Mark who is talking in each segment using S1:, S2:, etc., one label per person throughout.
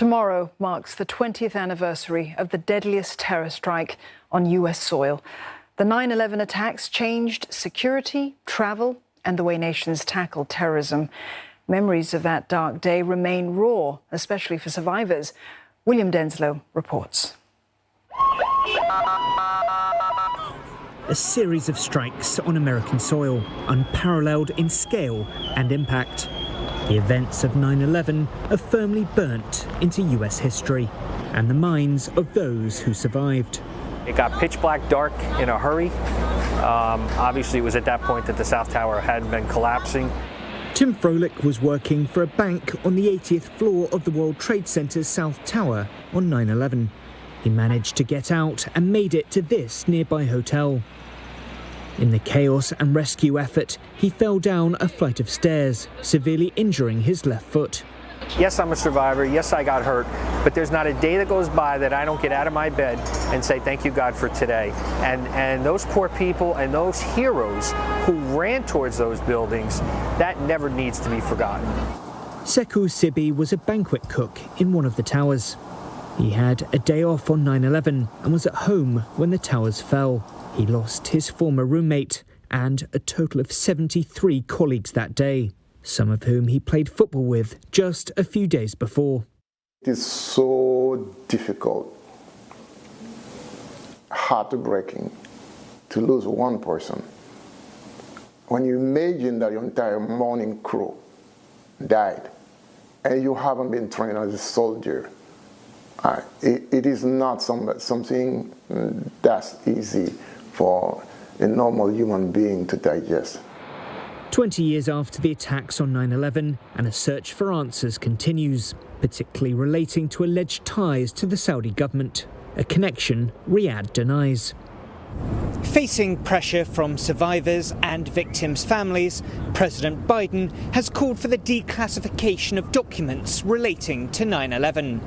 S1: Tomorrow marks the 20th anniversary of the deadliest terror strike on US soil. The 9/11 attacks changed security, travel, and the way nations tackle terrorism. Memories of that dark day remain raw, especially for survivors. William DENSELOW reports.
S2: A series of strikes on American soil, unparalleled in scale and impact. The events of 9/11 are firmly burnt into US history and the minds of those who survived.
S3: It got pitch black dark in a hurry. Obviously, it was at that point that the South Tower had been collapsing.
S2: Tim FROLICH was working for a bank on the 80th floor of the World Trade Center's South Tower on 9/11. He managed to get out and made it to this nearby hotel. In the chaos and rescue effort, he fell down a flight of stairs, severely injuring his left foot.
S3: Yes, I'm a survivor. Yes, I got hurt. But there's not a day that goes by that I don't get out of my bed and say, thank you, God, for today. And those poor people and those heroes who ran towards those buildings, that never needs to be forgotten.
S2: Sekou Siby was a banquet cook in one of the towers. He had a day off on 9/11 and was at home when the towers fell. He lost his former roommate and a total of 73 colleagues that day, some of whom he played football with just a few days before.
S4: It is so difficult, heartbreaking to lose one person. When you imagine that your entire morning crew died and you haven't been trained as a soldier, it is not something that's easy for a normal human being to digest.
S2: 20 years after the attacks on 9/11, and a search for answers continues, particularly relating to alleged ties to the Saudi government, a connection Riyadh denies. Facing pressure from survivors and victims' families, President Biden has called for the declassification of documents relating to 9/11.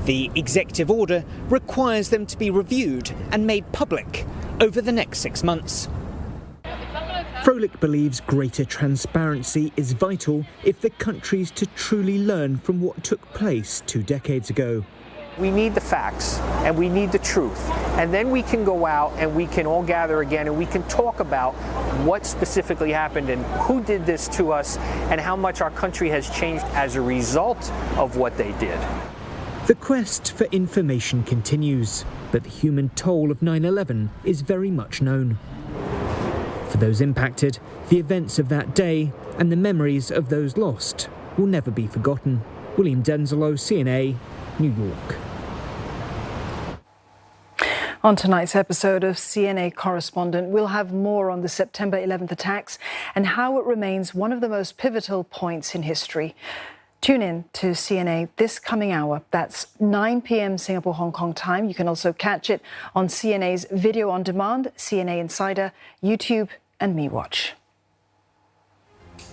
S2: The executive order requires them to be reviewed and made public over the next 6 months. FROLICH believes greater transparency is vital if the country's to truly learn from what took place 2 decades ago.
S3: We need the facts and we need the truth. And then we can go out and we can all gather again and we can talk about what specifically happened and who did this to us and how much our country has changed as a result of what they did.
S2: The quest for information continues, but the human toll of 9/11 is very much known. For those impacted, the events of that day and the memories of those lost will never be forgotten. William DENSELOW, CNA, New York.
S1: On tonight's episode of CNA Correspondent, we'll have more on the September 11th attacks and how it remains one of the most pivotal points in history. Tune in to CNA this coming hour. That's 9 p.m. Singapore, Hong Kong time. You can also catch it on CNA's video on demand, CNA Insider, YouTube and MeWatch.